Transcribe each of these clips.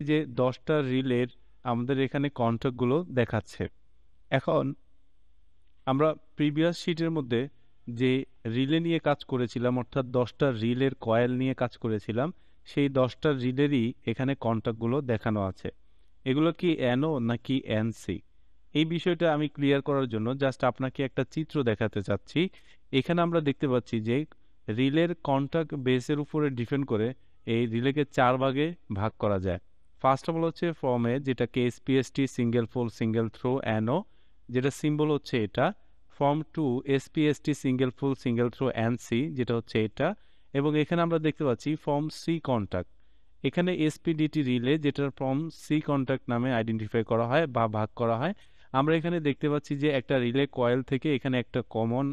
যে 10টা রিলের আমাদের এখানে কন্ট্যাক্টগুলো দেখাচ্ছে। এখন আমরা প্রিভিয়াস শিটের মধ্যে যে রিলে নিয়ে কাজ করেছিলাম, অর্থাৎ 10টা রিলের কয়েল নিয়ে কাজ করেছিলাম, সেই 10টা রিলেরই এখানে কন্ট্যাক্টগুলো দেখানো আছে। এগুলো কি এনও নাকি এনসি, এই বিষয়টা আমি ক্লিয়ার করার জন্য জাস্ট আপনাকে একটা চিত্র দেখাতে চাচ্ছি। এখানে আমরা দেখতে পাচ্ছি যে রিলের কন্ট্যাক্ট বেসের উপরে ডিপেন্ড করে এই রিলেকে 4 ভাগে ভাগ করা যায়। ফার্স্ট অফ অল হচ্ছে ফর্মে, যেটাকে SPST single pole single throw NO, যেটা সিম্বল হচ্ছে এটা। Form 2 SPST single pole single throw NC, যেটা হচ্ছে এটা। এবং এখানে আমরা দেখতে পাচ্ছি ফর্ম সি কন্ট্যাক্ট। এখানে এসপিডিটি রিলে, যেটার ফর্ম সি কন্ট্যাক্ট নামে আইডেন্টিফাই করা হয় বা ভাগ করা হয়। আমরা এখানে দেখতে পাচ্ছি যে একটা রিলে কয়েল থেকে এখানে একটা কমন,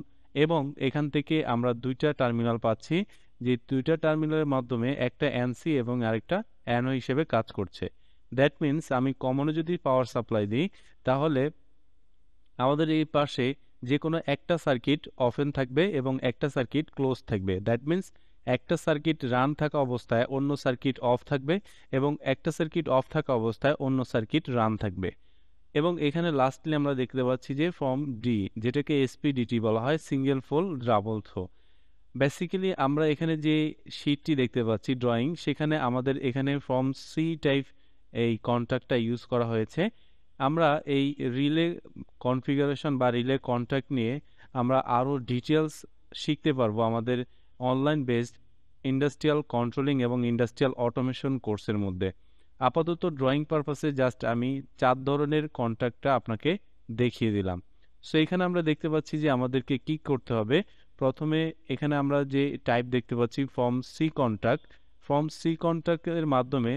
এবং এখান থেকে আমরা দুইটা টার্মিনাল পাচ্ছি, যে দুইটা টার্মিনালের মাধ্যমে একটা এনসি এবং আরেকটা এনও হিসেবে কাজ করছে। দ্যাট মিন্স আমি কমনে যদি পাওয়ার সাপ্লাই দিই, তাহলে আমাদের এই পাশে যে কোনো একটা সার্কিট ওপেন থাকবে এবং একটা সার্কিট ক্লোজ থাকবে। দ্যাট মিন্স একটা সার্কিট রান থাকা অবস্থায় অন্য সার্কিট অফ থাকবে, এবং একটা সার্কিট অফ থাকা অবস্থায় অন্য সার্কিট রান থাকবে। এবং এখানে লাস্টলি আমরা দেখতে পাচ্ছি যে ফর্ম ডি, যেটাকে এসপিডিটি বলা হয়, single pole double throw. Basically আমরা এখানে যে শীটটি দেখতে পাচ্ছি ড্রয়িং, সেখানে আমাদের এখানে ফর্ম সি টাইপ এই কন্ট্যাক্টটা ইউজ করা হয়েছে। আমরা এই রিলে কনফিগারেশন বা রিলে কন্ট্যাক্ট নিয়ে আমরা আরও ডিটেলস শিখতে পারবো আমাদের অনলাইন বেসড ইন্ডাস্ট্রিয়াল কন্ট্রোলিং এবং ইন্ডাস্ট্রিয়াল অটোমেশন কোর্সের মধ্যে। আপাতত ড্রয়িং পারপাসে জাস্ট আমি 4 ধরনের কন্ট্যাক্টটা আপনাকে দেখিয়ে দিলাম। সো এখানে আমরা দেখতে পাচ্ছি যে আমাদেরকে কি করতে হবে। প্রথমে এখানে আমরা যে টাইপ দেখতে পাচ্ছি form C contact, form C কন্ট্যাক্টের মাধ্যমে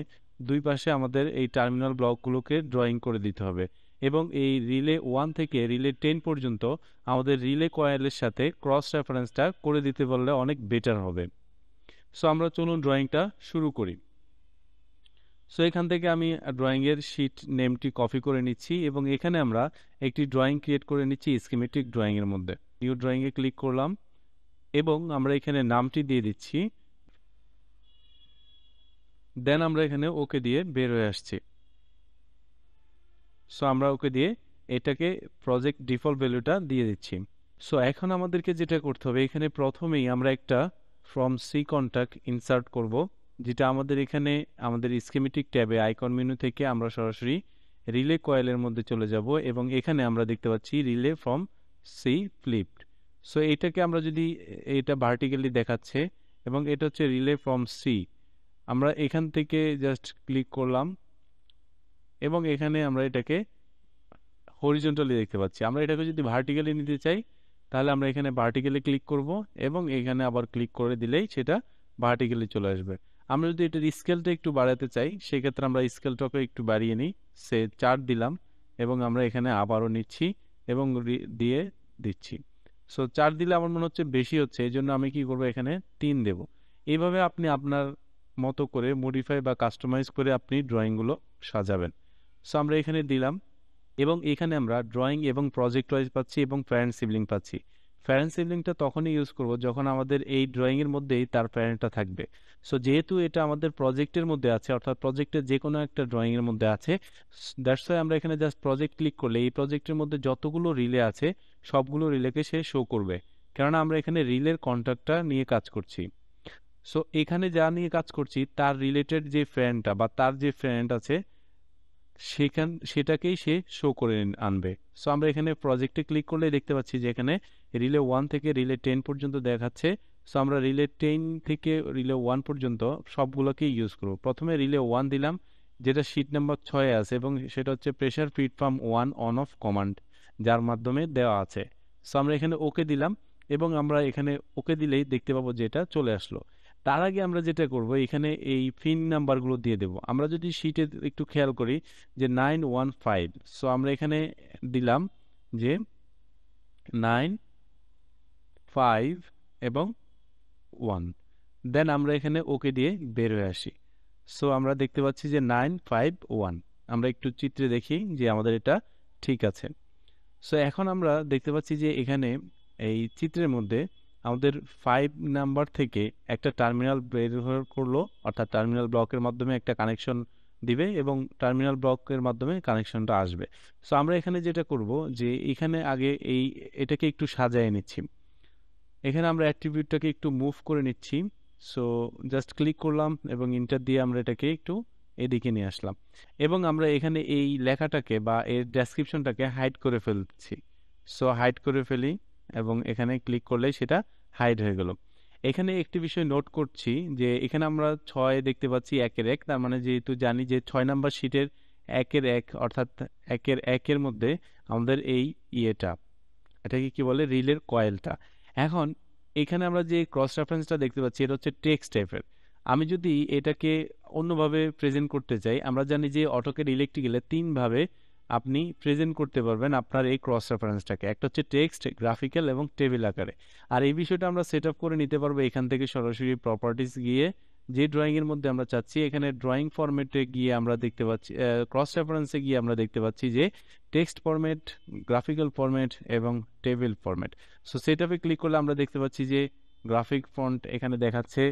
দুই পাশে আমাদের এই টার্মিনাল ব্লকগুলোকে ড্রয়িং করে দিতে হবে, এবং এই রিলে 1 থেকে রিলে 10 পর্যন্ত আমাদের রিলে কয়েলের সাথে ক্রস রেফারেন্সটা করে দিতে পারলে অনেক বেটার হবে। সো আমরা চলুন ড্রয়িংটা শুরু করি। সো এখান থেকে আমি ড্রয়িংয়ের শিট নেমটি কপি করে নিচ্ছি, এবং এখানে আমরা একটি ড্রয়িং ক্রিয়েট করে নিচ্ছি স্কিমেটিক ড্রয়িংয়ের মধ্যে। নিউ ড্রয়িংয়ে ক্লিক করলাম এবং আমরা এখানে নামটি দিয়ে দিচ্ছি। দেন আমরা এখানে ওকে দিয়ে বের হয়ে আসছি। সো আমরা ওকে দিয়ে এটাকে প্রজেক্ট ডিফল্ট ভ্যালুটা দিয়ে দিচ্ছি। সো এখন আমাদেরকে যেটা করতে হবে, এখানে প্রথমেই আমরা একটা ফ্রম সি কন্ট্যাক্ট ইনসার্ট করব, যেটা আমাদের এখানে আমাদের স্কিমেটিক ট্যাবে আইকন মেনু থেকে আমরা সরাসরি রিলে কয়েলের মধ্যে চলে যাব, এবং এখানে আমরা দেখতে পাচ্ছি relay from C flipped. So এটাকে আমরা যদি, এটা ভার্টিক্যালি দেখাচ্ছে এবং এটা হচ্ছে রিলে ফ্রম সি। আমরা এখান থেকে জাস্ট ক্লিক করলাম এবং এখানে আমরা এটাকে হরিজন্টালি দেখতে পাচ্ছি। আমরা এটাকে যদি ভার্টিক্যালি নিতে চাই, তাহলে আমরা এখানে ভার্টিক্যালি ক্লিক করব এবং এখানে আবার ক্লিক করে দিলেই সেটা ভার্টিক্যালি চলে আসবে। আমরা যদি এটার স্কেলটা একটু বাড়াতে চাই, সেক্ষেত্রে আমরা স্কেলটাকে একটু বাড়িয়ে নিই, সে 4 দিলাম, এবং আমরা এখানে আবারও নিচ্ছি এবং দিয়ে দিচ্ছি। সো 4 দিলে আমার মনে হচ্ছে বেশি হচ্ছে, এই জন্য আমি কি করব, এখানে 3 দেব। এইভাবে আপনি আপনার মতো করে মডিফাই বা কাস্টমাইজ করে আপনি ড্রয়িংগুলো সাজাবেন। সো আমরা এখানে দিলাম, এবং এখানে আমরা ড্রয়িং এবং প্রজেক্ট ওয়াইজ পাচ্ছি এবং প্যারেন্ট সিবলিং পাচ্ছি। প্যারেন্ট সিবলিংটা তখনই ইউজ করব যখন আমাদের এই ড্রয়িংয়ের মধ্যেই তার প্যারেন্টটা থাকবে। সো যেহেতু এটা আমাদের প্রজেক্টের মধ্যে আছে, অর্থাৎ প্রজেক্টের যে কোনো একটা ড্রয়িংয়ের মধ্যে আছে, দ্যাটস ওয়াই আমরা এখানে জাস্ট প্রজেক্ট ক্লিক করলে এই প্রজেক্টের মধ্যে যতগুলো রিলে আছে সবগুলো রিলেকে সে শো করবে, কেননা আমরা এখানে রিলের কন্ট্যাক্টটা নিয়ে কাজ করছি। সো এখানে যা নিয়ে কাজ করছি তার রিলেটেড যে ফ্রেন্ডটা বা তার যে ফ্রেন্ড আছে সেটাকেই সে শো করে আনবে। সো আমরা এখানে প্রজেক্টে ক্লিক করলে দেখতে পাচ্ছি যে এখানে রিলে 1 থেকে রিলে 10 পর্যন্ত দেখাচ্ছে। সো আমরা রিলে 10 থেকে রিলে 1 পর্যন্ত সবগুলোকে ইউজ করব। প্রথমে রিলে 1 দিলাম, যেটা শীট নাম্বার 6 এ আছে, এবং সেটা হচ্ছে pressure feed farm 1 on of command, যার মাধ্যমে দেওয়া আছে। সো আমরা এখানে ওকে দিলাম, এবং আমরা এখানে ওকে দিলেই দেখতে পাবো যে এটা চলে আসলো। তার আগে আমরা যেটা করব, এখানে এই পিন নাম্বারগুলো দিয়ে দেব। আমরা যদি শীটে একটু খেয়াল করি যে 915, সো আমরা এখানে দিলাম যে 9, 5 এবং 1। দেন আমরা এখানে ওকে দিয়ে বের হয়ে আসি। সো আমরা দেখতে পাচ্ছি যে 9, 5, 1। আমরা একটু চিত্রে দেখি যে আমাদের এটা ঠিক আছে। সো এখন আমরা দেখতে পাচ্ছি যে এখানে এই চিত্রের মধ্যে আমাদের 5 নাম্বার থেকে একটা টার্মিনাল বের করলো, অর্থাৎ টার্মিনাল ব্লকের মাধ্যমে একটা কানেকশন দিবে এবং টার্মিনাল ব্লকের মাধ্যমে কানেকশনটা আসবে। সো আমরা এখানে যেটা করব যে এখানে আগে এটাকে একটু সাজায় নিচ্ছি। এখানে আমরা অ্যাট্রিবিউটটাকে একটু মুভ করে নিচ্ছি। সো জাস্ট ক্লিক করলাম এবং ইন্টার দিয়ে আমরা এটাকে একটু এদিকে নিয়ে আসলাম এবং আমরা এখানে এই লেখাটাকে বা এর ডেসক্রিপশনটাকে হাইড করে ফেলছি। সো হাইড করে ফেলি এবং এখানে ক্লিক করলে সেটা হাইড হয়ে গেল। এখানে একটি বিষয় নোট করছি যে এখানে আমরা 6 দেখতে পাচ্ছি 1-1, তার মানে যেহেতু জানি যে 6 নাম্বার শিটের 1-1 অর্থাৎ 1-1 মধ্যে আমাদের এই ইয়েটা, এটাকে কি বলে, রিলের কয়েলটা। এখন এখানে আমরা যে ক্রস রেফারেন্সটা দেখতে পাচ্ছি এটা হচ্ছে টেক্সট টাইপের। আমি যদি এটাকে অন্যভাবে প্রেজেন্ট করতে চাই, আমরা জানি যে অটোক্যাড ইলেকট্রিক্যালে 3 ভাবে আপনি প্রেজেন্ট করতে পারবেন আপনার এই ক্রস রেফারেন্সটাকে। একটা হচ্ছে টেক্সট, গ্রাফিক্যাল এবং টেবিল আকারে। আর এই বিষয়টা আমরা সেট আপ করে নিতে পারবো এখান থেকে সরাসরি প্রপার্টিস গিয়ে, যে ড্রয়িং এর মধ্যে আমরা চাচ্ছি এখানে ড্রয়িং ফরম্যাটে গিয়ে আমরা দেখতে পাচ্ছি, ক্রস রেফারেন্সে গিয়ে আমরা দেখতে পাচ্ছি যে টেক্সট ফরম্যাট, গ্রাফিক্যাল ফরম্যাট এবং টেবিল ফরম্যাট। সো সেটআপে ক্লিক করলে আমরা দেখতে পাচ্ছি যে গ্রাফিক ফন্ট এখানে দেখাচ্ছে,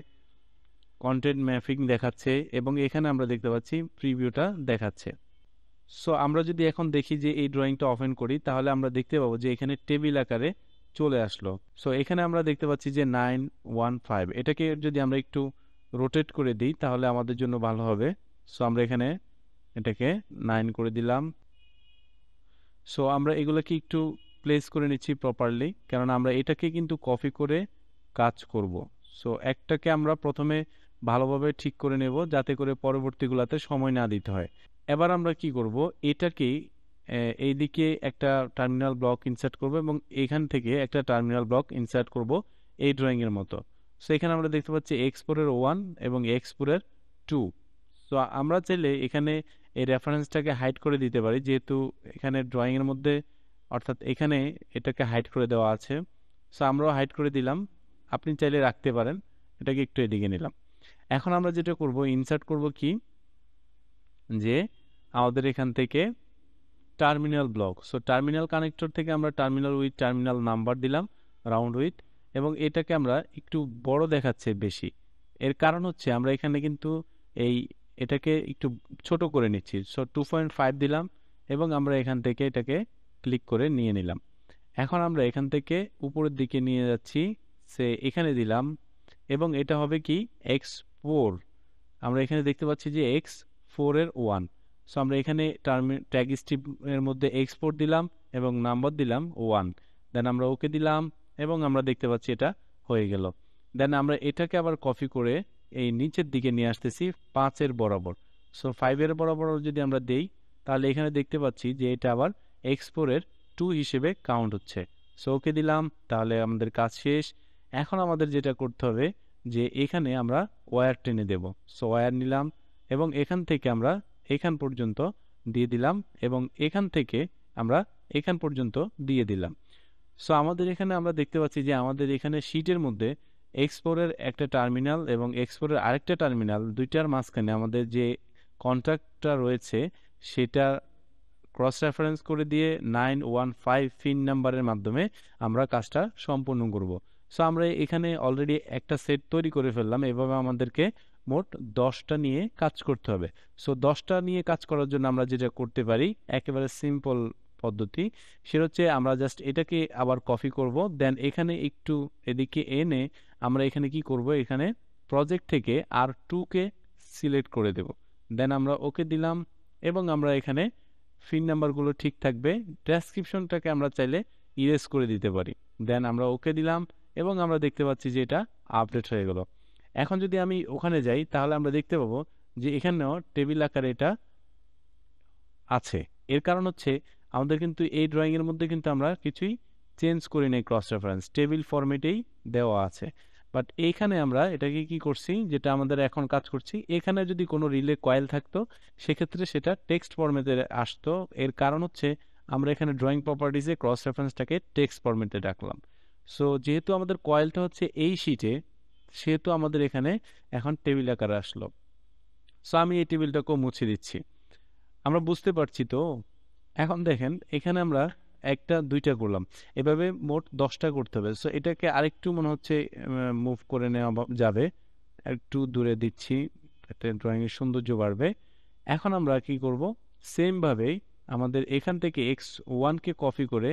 কন্টেন্ট ম্যাপিং দেখাচ্ছে এবং এখানে আমরা দেখতে পাচ্ছি প্রিভিউটা দেখাচ্ছে। সো আমরা যদি এখন দেখি যে এই ড্রয়িংটা ওপেন করি তাহলে আমরা দেখতে পাবো যে এখানে টেবিল আকারে চলে আসলো। সো এখানে আমরা দেখতে পাচ্ছি যে 915, এটাকে যদি আমরা একটু রোটেট করে দিই তাহলে আমাদের জন্য ভালো হবে। সো আমরা এখানে এটাকে 9 করে দিলাম। সো আমরা এগুলোকে একটু প্লেস করে নিচ্ছি প্রপারলি, কেননা আমরা এটাকে কিন্তু কপি করে কাজ করব। সো একটাকে আমরা প্রথমে ভালোভাবে ঠিক করে নেব যাতে করে পরবর্তীগুলোতে সময় না দিতে হয়। এবার আমরা কি করব, এটাকে এইদিকে একটা টার্মিনাল ব্লক ইনসার্ট করব এবং এখান থেকে একটা টার্মিনাল ব্লক ইনসার্ট করব এই ড্রয়িং এর মতো। সো এখানে আমরা দেখতে পাচ্ছি এক্সপোর্টের 1 এবং এক্সপোর্টের 2। সো আমরা চাইলে এখানে এই রেফারেন্সটাকে হাইড করে দিতে পারি, যেহেতু এখানে ড্রয়িং এর মধ্যে অর্থাৎ এখানে এটাকে হাইড করে দেওয়া আছে। সো আমরাও হাইড করে দিলাম, আপনি চাইলে রাখতে পারেন। এটাকে একটু এদিকে নিলাম। এখন আমরা যেটা করব, ইনসার্ট করব কি, যে আমাদের এখান থেকে terminal block. So terminal connector থেকে আমরা টার্মিনাল উইথ টার্মিনাল নাম্বার দিলাম, রাউন্ড উইথ, এবং এটাকে আমরা একটু বড় দেখাচ্ছে বেশি। এর কারণ হচ্ছে আমরা এখানে কিন্তু এটাকে একটু ছোট করে নিচ্ছি। সো 2.5 দিলাম এবং আমরা এখান থেকে এটাকে ক্লিক করে নিয়ে নিলাম। এখন আমরা এখান থেকে উপরের দিকে নিয়ে যাচ্ছি, সে এখানে দিলাম এবং এটা হবে কি X4। আমরা এখানে দেখতে পাচ্ছি যে X4 এর 1। সো আমরা এখানে ট্যাগ স্ট্রিপ এর মধ্যে এক্সপোর্ট দিলাম এবং নাম্বার দিলাম 1। দেন আমরা ওকে দিলাম এবং আমরা দেখতে পাচ্ছি এটা হয়ে গেল। দেন আমরা এটাকে আবার কপি করে এই নিচের দিকে নিয়ে আসতেছি 5 এর বরাবর। সো 5 এর বরাবর যদি আমরা দেই তাহলে এখানে দেখতে পাচ্ছি যে এটা আবার X4 এর 2 হিসেবে কাউন্ট হচ্ছে। সো ওকে দিলাম, তাহলে আমাদের কাজ শেষ। এখন আমাদের যেটা করতে হবে যে এখানে আমরা ওয়্যার টেনে দেব। সো ওয়্যার নিলাম এবং এখান থেকে আমরা এখান পর্যন্ত দিয়ে দিলাম এবং এখান থেকে আমরা এখান পর্যন্ত দিয়ে দিলাম। সো আমাদের এখানে আমরা দেখতে পাচ্ছি যে আমাদের এখানে শীটের মধ্যে এক্সপোর্টের একটা টার্মিনাল এবং এক্সপোর্টের আরেকটা টার্মিনাল, দুইটার মাঝখানে আমাদের যে কন্ট্যাক্টটা রয়েছে সেটা ক্রস রেফারেন্স করে দিয়ে 915 পিন নাম্বারের মাধ্যমে আমরা কাজটা সম্পূর্ণ করব। সো আমরা এখানে অলরেডি একটা সেট তৈরি করে ফেললাম। এভাবে আমাদেরকে মোট 10টা নিয়ে কাজ করতে হবে। সো 10টা নিয়ে কাজ করার জন্য আমরা যেটা করতে পারি, একেবারে সিম্পল পদ্ধতি, সেটা হচ্ছে আমরা জাস্ট এটাকে আবার কপি করব, দেন এখানে একটু এদিকে এনে আমরা এখানে কি করব, এখানে প্রজেক্ট থেকে R2-কে সিলেক্ট করে দেব। দেন আমরা ওকে দিলাম এবং আমরা এখানে পিন নাম্বারগুলো ঠিক থাকবে। ডেসক্রিপশনটাকে আমরা চাইলে ইরেজ করে দিতে পারি। দেন আমরা ওকে দিলাম এবং আমরা দেখতে পাচ্ছি যে এটা আপডেট হয়ে গেল। এখন যদি আমি ওখানে যাই তাহলে আমরা দেখতে পাবো যে এখানেও টেবিল আকারে এটা আছে। এর কারণ হচ্ছে আমাদের কিন্তু এই ড্রয়িং এর মধ্যে কিন্তু আমরা কিছুই চেঞ্জ করি নাই, ক্রস রেফারেন্স টেবিল ফরম্যাটেই দেওয়া আছে। বাট এইখানে আমরা এটাকে কি করছি, যেটা আমাদের এখন কাজ করছি, এখানে যদি কোনো রিলে কয়েল থাকতো সেক্ষেত্রে সেটা টেক্সট ফরম্যাটে আসতো। এর কারণ হচ্ছে আমরা এখানে ড্রয়িং প্রপার্টিজে ক্রস রেফারেন্সটাকে টেক্সট ফরম্যাটে রাখলাম। সো যেহেতু আমাদের কয়েলটা হচ্ছে এই শিটে, সেহেতু আমাদের এখানে এখন টেবিল আকারে আসলো। সো আমি এই টেবিলটাকেও মুছে দিচ্ছি। আমরা বুঝতে পারছি তো। এখন দেখেন এখানে আমরা একটা দুইটা করলাম, এভাবে মোট 10টা করতে হবে। সো এটাকে আরেকটু মনে হচ্ছে মুভ করে নেওয়া যাবে, একটু দূরে দিচ্ছি, এতে ড্রয়িং এর সৌন্দর্য বাড়বে। এখন আমরা কি করব, সেমভাবেই আমাদের এখান থেকে x1কে কপি করে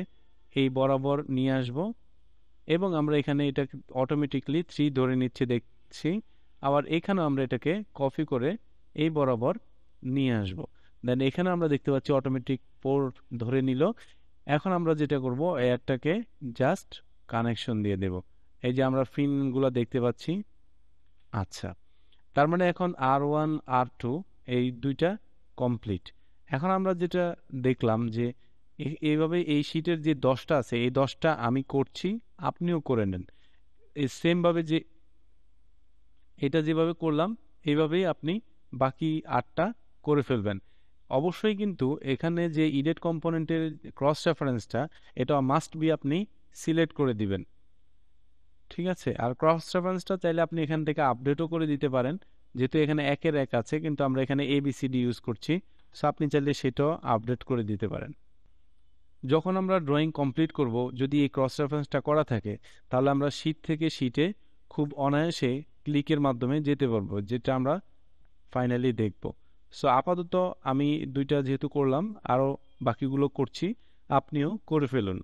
এই বরাবর নিয়ে আসব এবং আমরা এখানে এটা অটোমেটিকলি 3 ধরে নিচ্ছে দেখছি। আবার এখানেও আমরা এটাকে কপি করে এই বরাবর নিয়ে আসব। দেন এখানে আমরা দেখতে পাচ্ছি অটোমেটিক 4 ধরে নিল। এখন আমরা যেটা করব, এয়ারটাকে জাস্ট কানেকশন দিয়ে দেব। এই যে আমরা পিনগুলো দেখতে পাচ্ছি। আচ্ছা, তার মানে এখন R1 R2 এই দুইটা কমপ্লিট। এখন আমরা যেটা দেখলাম যে এইভাবে এই শীটের যে 10টা আছে এই 10টা আমি করছি, আপনিও করে নেন। এই সেমভাবে যে এটা যেভাবে করলাম এইভাবেই আপনি বাকি 8টা করে ফেলবেন। অবশ্যই কিন্তু এখানে যে ইডেড কম্পোনেন্টের ক্রস রেফারেন্সটা এটা মাস্ট বি আপনি সিলেক্ট করে দিবেন। ঠিক আছে, আর ক্রস রেফারেন্সটা চাইলে আপনি এখান থেকে আপডেটও করে দিতে পারেন, যেহেতু এখানে একের এক আছে কিন্তু আমরা এখানে ABCD ইউজ করছি, সো আপনি চাইলে সেটাও আপডেট করে দিতে পারেন। যখন আমরা ড্রয়িং কমপ্লিট করব, যদি এই ক্রস রেফারেন্সটা করা থাকে তাহলে আমরা শীট থেকে শীটে খুব অনায়াসে ক্লিকের মাধ্যমে যেতে পারবো, যেটা আমরা ফাইনালি দেখব। সো আপাতত আমি দুইটা যেহেতু করলাম, আরও বাকিগুলো করছি, আপনিও করে ফেলুন।